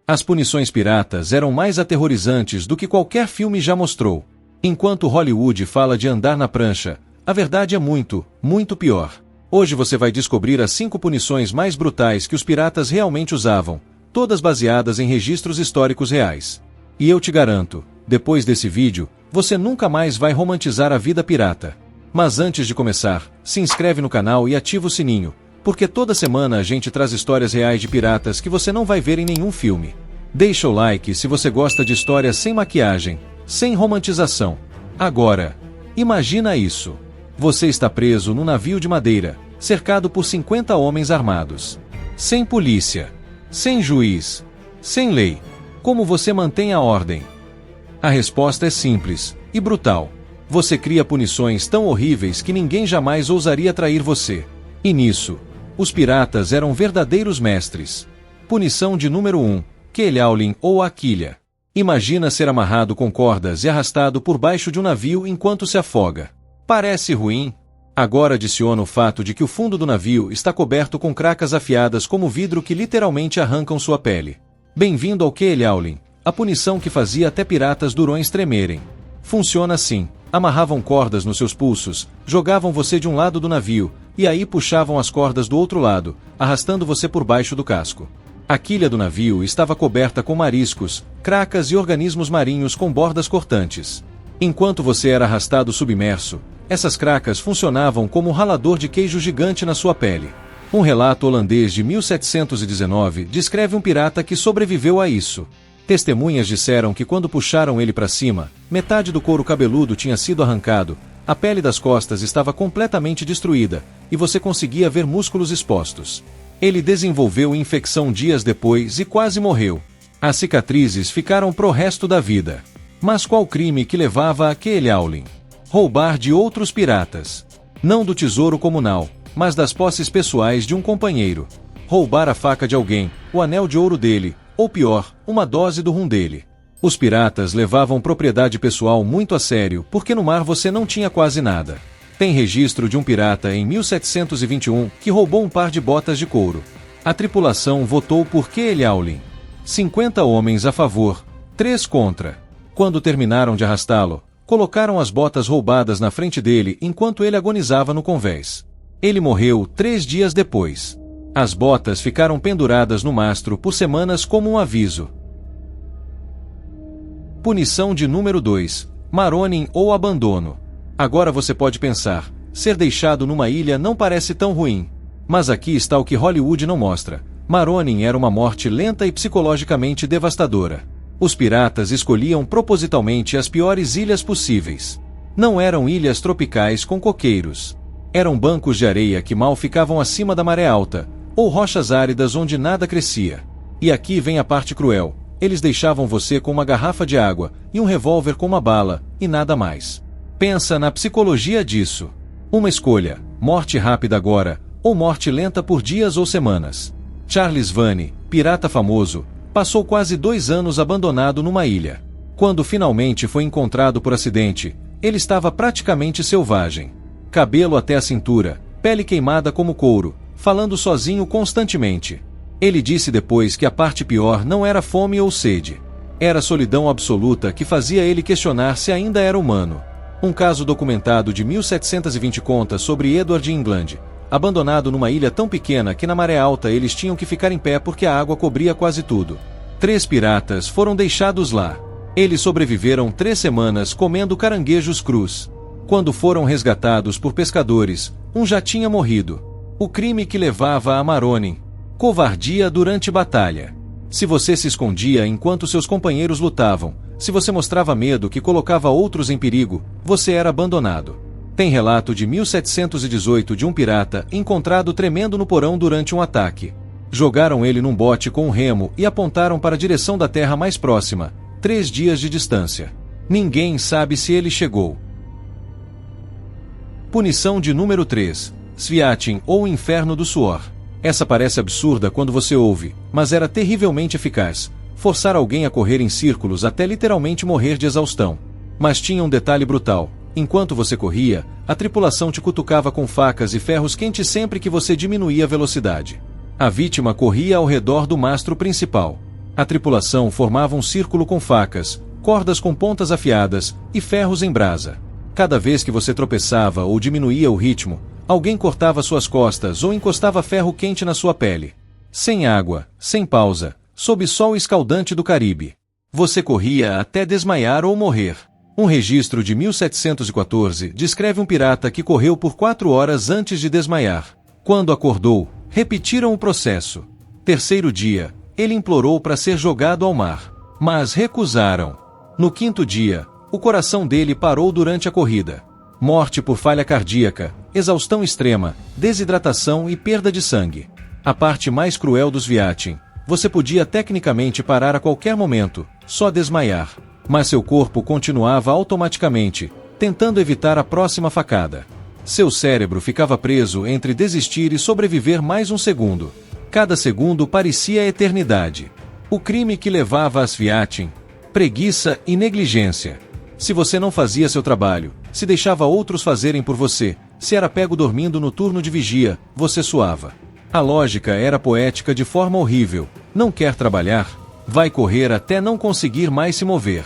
As punições piratas eram mais aterrorizantes do que qualquer filme já mostrou. Enquanto Hollywood fala de andar na prancha, a verdade é muito, muito pior. Hoje você vai descobrir as 5 punições mais brutais que os piratas realmente usavam, todas baseadas em registros históricos reais. E eu te garanto, depois desse vídeo, você nunca mais vai romantizar a vida pirata. Mas antes de começar, se inscreve no canal e ativa o sininho, porque toda semana a gente traz histórias reais de piratas que você não vai ver em nenhum filme. Deixa o like se você gosta de histórias sem maquiagem, sem romantização. Agora, imagina isso. Você está preso num navio de madeira, cercado por 50 homens armados. Sem polícia, sem juiz, sem lei. Como você mantém a ordem? A resposta é simples e brutal. Você cria punições tão horríveis que ninguém jamais ousaria trair você. E nisso, os piratas eram verdadeiros mestres. Punição de número 1, Quelhaulin ou a quilha. Imagina ser amarrado com cordas e arrastado por baixo de um navio enquanto se afoga. Parece ruim? Agora adiciona o fato de que o fundo do navio está coberto com cracas afiadas como vidro que literalmente arrancam sua pele. Bem-vindo ao Quelhaulin, a punição que fazia até piratas durões tremerem. Funciona assim: amarravam cordas nos seus pulsos, jogavam você de um lado do navio, e aí puxavam as cordas do outro lado, arrastando você por baixo do casco. A quilha do navio estava coberta com mariscos, cracas e organismos marinhos com bordas cortantes. Enquanto você era arrastado submerso, essas cracas funcionavam como um ralador de queijo gigante na sua pele. Um relato holandês de 1719 descreve um pirata que sobreviveu a isso. Testemunhas disseram que quando puxaram ele para cima, metade do couro cabeludo tinha sido arrancado, a pele das costas estava completamente destruída, e você conseguia ver músculos expostos. Ele desenvolveu infecção dias depois e quase morreu. As cicatrizes ficaram pro resto da vida. Mas qual crime que levava a Quelhaulin? Roubar de outros piratas. Não do tesouro comunal, mas das posses pessoais de um companheiro. Roubar a faca de alguém, o anel de ouro dele, ou pior, uma dose do rum dele. Os piratas levavam propriedade pessoal muito a sério, porque no mar você não tinha quase nada. Tem registro de um pirata em 1721 que roubou um par de botas de couro. A tripulação votou por Quelhaulin. 50 homens a favor, 3 contra. Quando terminaram de arrastá-lo, colocaram as botas roubadas na frente dele enquanto ele agonizava no convés. Ele morreu 3 dias depois. As botas ficaram penduradas no mastro por semanas como um aviso. Punição de número 2, Maronin ou abandono. Agora você pode pensar, ser deixado numa ilha não parece tão ruim. Mas aqui está o que Hollywood não mostra. Maronin era uma morte lenta e psicologicamente devastadora. Os piratas escolhiam propositalmente as piores ilhas possíveis. Não eram ilhas tropicais com coqueiros. Eram bancos de areia que mal ficavam acima da maré alta, ou rochas áridas onde nada crescia. E aqui vem a parte cruel. Eles deixavam você com uma garrafa de água e um revólver com uma bala, e nada mais. Pensa na psicologia disso. Uma escolha, morte rápida agora, ou morte lenta por dias ou semanas. Charles Vane, pirata famoso, passou quase 2 anos abandonado numa ilha. Quando finalmente foi encontrado por acidente, ele estava praticamente selvagem. Cabelo até a cintura, pele queimada como couro, falando sozinho constantemente. Ele disse depois que a parte pior não era fome ou sede. Era a solidão absoluta que fazia ele questionar se ainda era humano. Um caso documentado de 1720 conta sobre Edward England, abandonado numa ilha tão pequena que na maré alta eles tinham que ficar em pé porque a água cobria quase tudo. 3 piratas foram deixados lá. Eles sobreviveram 3 semanas comendo caranguejos crus. Quando foram resgatados por pescadores, um já tinha morrido. O crime que levava a Maronin. Covardia durante batalha. Se você se escondia enquanto seus companheiros lutavam, se você mostrava medo que colocava outros em perigo, você era abandonado. Tem relato de 1718 de um pirata encontrado tremendo no porão durante um ataque. Jogaram ele num bote com um remo e apontaram para a direção da terra mais próxima, 3 dias de distância. Ninguém sabe se ele chegou. Punição de número 3, Sviatin ou Inferno do Suor. Essa parece absurda quando você ouve, mas era terrivelmente eficaz. Forçar alguém a correr em círculos até literalmente morrer de exaustão. Mas tinha um detalhe brutal. Enquanto você corria, a tripulação te cutucava com facas e ferros quentes sempre que você diminuía a velocidade. A vítima corria ao redor do mastro principal. A tripulação formava um círculo com facas, cordas com pontas afiadas e ferros em brasa. Cada vez que você tropeçava ou diminuía o ritmo, alguém cortava suas costas ou encostava ferro quente na sua pele. Sem água, sem pausa, sob sol escaldante do Caribe. Você corria até desmaiar ou morrer. Um registro de 1714 descreve um pirata que correu por 4 horas antes de desmaiar. Quando acordou, repetiram o processo. Terceiro dia, ele implorou para ser jogado ao mar. Mas recusaram. No quinto dia, o coração dele parou durante a corrida. Morte por falha cardíaca, exaustão extrema, desidratação e perda de sangue. A parte mais cruel dos Viatim. Você podia tecnicamente parar a qualquer momento, só desmaiar. Mas seu corpo continuava automaticamente, tentando evitar a próxima facada. Seu cérebro ficava preso entre desistir e sobreviver mais um segundo. Cada segundo parecia a eternidade. O crime que levava às Viatim: preguiça e negligência. Se você não fazia seu trabalho, se deixava outros fazerem por você, se era pego dormindo no turno de vigia, você suava. A lógica era poética de forma horrível. Não quer trabalhar? Vai correr até não conseguir mais se mover.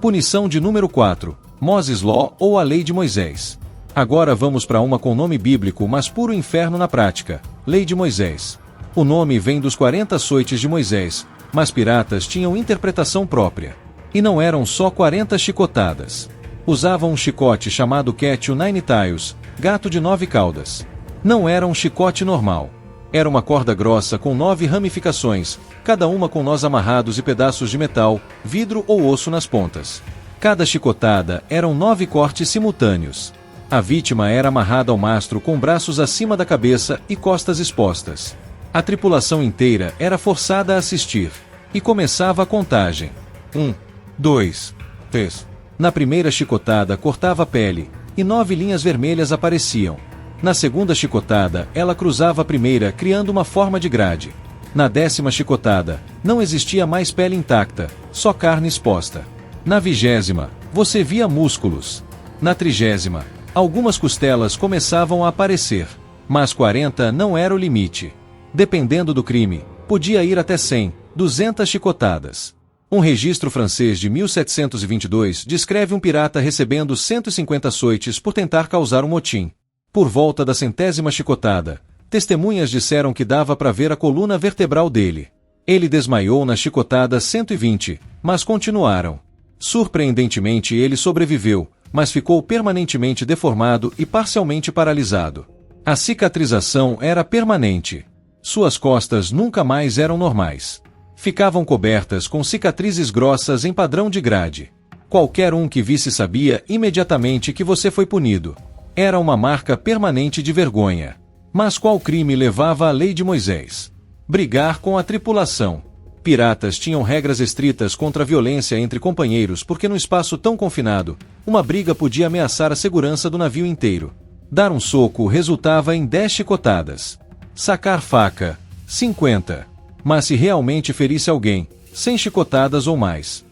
Punição de número 4. Moses Law ou a Lei de Moisés. Agora vamos para uma com nome bíblico, mas puro inferno na prática: Lei de Moisés. O nome vem dos 40 açoites de Moisés, mas piratas tinham interpretação própria. E não eram só 40 chicotadas. Usavam um chicote chamado Cat o Nine Tails, gato de 9 caudas. Não era um chicote normal. Era uma corda grossa com 9 ramificações, cada uma com nós amarrados e pedaços de metal, vidro ou osso nas pontas. Cada chicotada eram 9 cortes simultâneos. A vítima era amarrada ao mastro com braços acima da cabeça e costas expostas. A tripulação inteira era forçada a assistir. E começava a contagem. 1, 2, 3. Na primeira chicotada cortava a pele, e 9 linhas vermelhas apareciam. Na segunda chicotada, ela cruzava a primeira, criando uma forma de grade. Na 10ª chicotada, não existia mais pele intacta, só carne exposta. Na 20ª, você via músculos. Na 30ª, algumas costelas começavam a aparecer. Mas 40 não era o limite. Dependendo do crime, podia ir até 100, 200 chicotadas. Um registro francês de 1722 descreve um pirata recebendo 150 açoites por tentar causar um motim. Por volta da 100ª chicotada, testemunhas disseram que dava para ver a coluna vertebral dele. Ele desmaiou na chicotada 120, mas continuaram. Surpreendentemente ele sobreviveu, mas ficou permanentemente deformado e parcialmente paralisado. A cicatrização era permanente. Suas costas nunca mais eram normais. Ficavam cobertas com cicatrizes grossas em padrão de grade. Qualquer um que visse sabia imediatamente que você foi punido. Era uma marca permanente de vergonha. Mas qual crime levava à Lei de Moisés? Brigar com a tripulação. Piratas tinham regras estritas contra a violência entre companheiros porque num espaço tão confinado, uma briga podia ameaçar a segurança do navio inteiro. Dar um soco resultava em 10 chicotadas. Sacar faca, 50. Mas se realmente ferisse alguém, 100 chicotadas ou mais.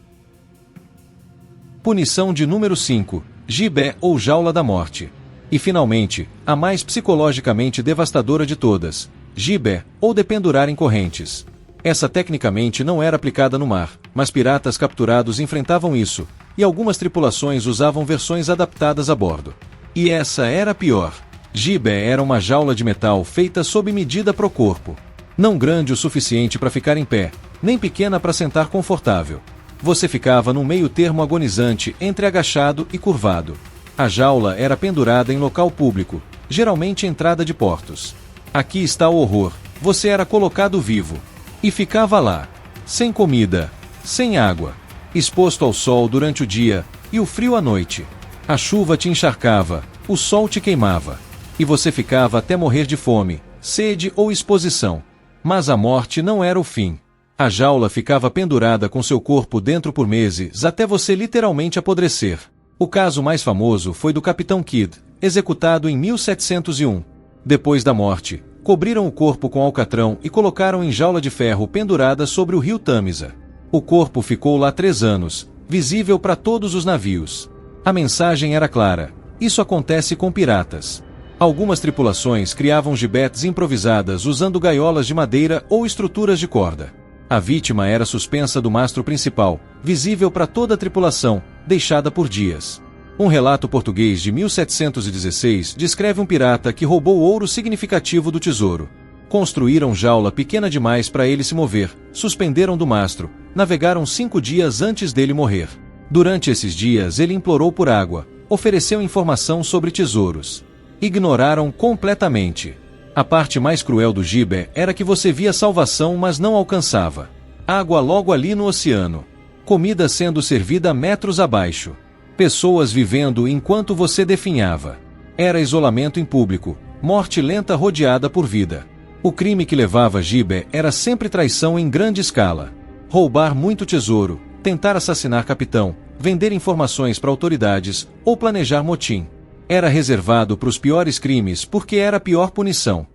Punição de número 5. Gibé ou jaula da morte. E finalmente, a mais psicologicamente devastadora de todas, gibé, ou dependurar em correntes. Essa tecnicamente não era aplicada no mar, mas piratas capturados enfrentavam isso, e algumas tripulações usavam versões adaptadas a bordo. E essa era a pior. Gibé era uma jaula de metal feita sob medida pro corpo. Não grande o suficiente para ficar em pé, nem pequena para sentar confortável. Você ficava num meio termo agonizante entre agachado e curvado. A jaula era pendurada em local público, geralmente entrada de portos. Aqui está o horror: você era colocado vivo. E ficava lá, sem comida, sem água, exposto ao sol durante o dia e o frio à noite. A chuva te encharcava, o sol te queimava. E você ficava até morrer de fome, sede ou exposição. Mas a morte não era o fim. A jaula ficava pendurada com seu corpo dentro por meses até você literalmente apodrecer. O caso mais famoso foi do Capitão Kidd, executado em 1701. Depois da morte, cobriram o corpo com alcatrão e colocaram em jaula de ferro pendurada sobre o rio Tâmisa. O corpo ficou lá 3 anos, visível para todos os navios. A mensagem era clara: isso acontece com piratas. Algumas tripulações criavam gibetes improvisadas usando gaiolas de madeira ou estruturas de corda. A vítima era suspensa do mastro principal, visível para toda a tripulação, deixada por dias. Um relato português de 1716 descreve um pirata que roubou ouro significativo do tesouro. Construíram jaula pequena demais para ele se mover, suspenderam do mastro, navegaram 5 dias antes dele morrer. Durante esses dias ele implorou por água, ofereceu informação sobre tesouros. Ignoraram completamente. A parte mais cruel do Gibe era que você via salvação, mas não alcançava. Água logo ali no oceano. Comida sendo servida metros abaixo. Pessoas vivendo enquanto você definhava. Era isolamento em público, morte lenta rodeada por vida. O crime que levava Gibe era sempre traição em grande escala. Roubar muito tesouro, tentar assassinar capitão, vender informações para autoridades ou planejar motim. Era reservado para os piores crimes porque era a pior punição.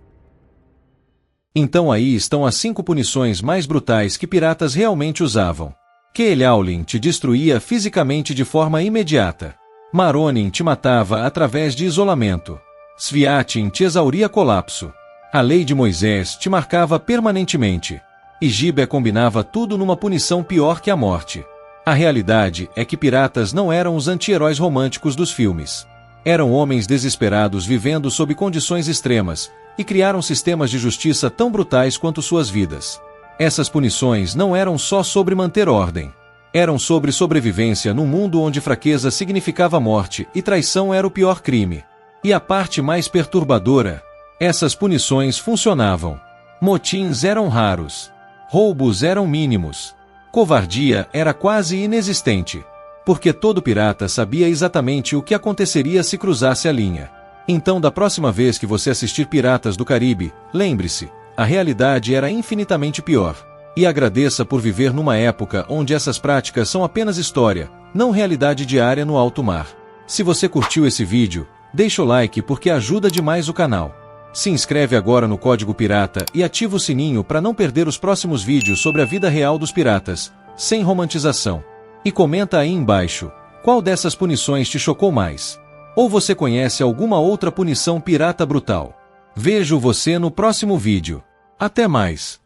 Então aí estão as 5 punições mais brutais que piratas realmente usavam. Keel'Aulin te destruía fisicamente de forma imediata. Maronin te matava através de isolamento. Sviatin te exauria colapso. A lei de Moisés te marcava permanentemente. E Gibe combinava tudo numa punição pior que a morte. A realidade é que piratas não eram os anti-heróis românticos dos filmes. Eram homens desesperados vivendo sob condições extremas, e criaram sistemas de justiça tão brutais quanto suas vidas. Essas punições não eram só sobre manter ordem. Eram sobre sobrevivência num mundo onde fraqueza significava morte e traição era o pior crime. E a parte mais perturbadora: essas punições funcionavam. Motins eram raros. Roubos eram mínimos. Covardia era quase inexistente. Porque todo pirata sabia exatamente o que aconteceria se cruzasse a linha. Então, da próxima vez que você assistir Piratas do Caribe, lembre-se, a realidade era infinitamente pior. E agradeça por viver numa época onde essas práticas são apenas história, não realidade diária no alto mar. Se você curtiu esse vídeo, deixa o like porque ajuda demais o canal. Se inscreve agora no Código Pirata e ativa o sininho para não perder os próximos vídeos sobre a vida real dos piratas, sem romantização. E comenta aí embaixo, qual dessas punições te chocou mais? Ou você conhece alguma outra punição pirata brutal? Vejo você no próximo vídeo. Até mais!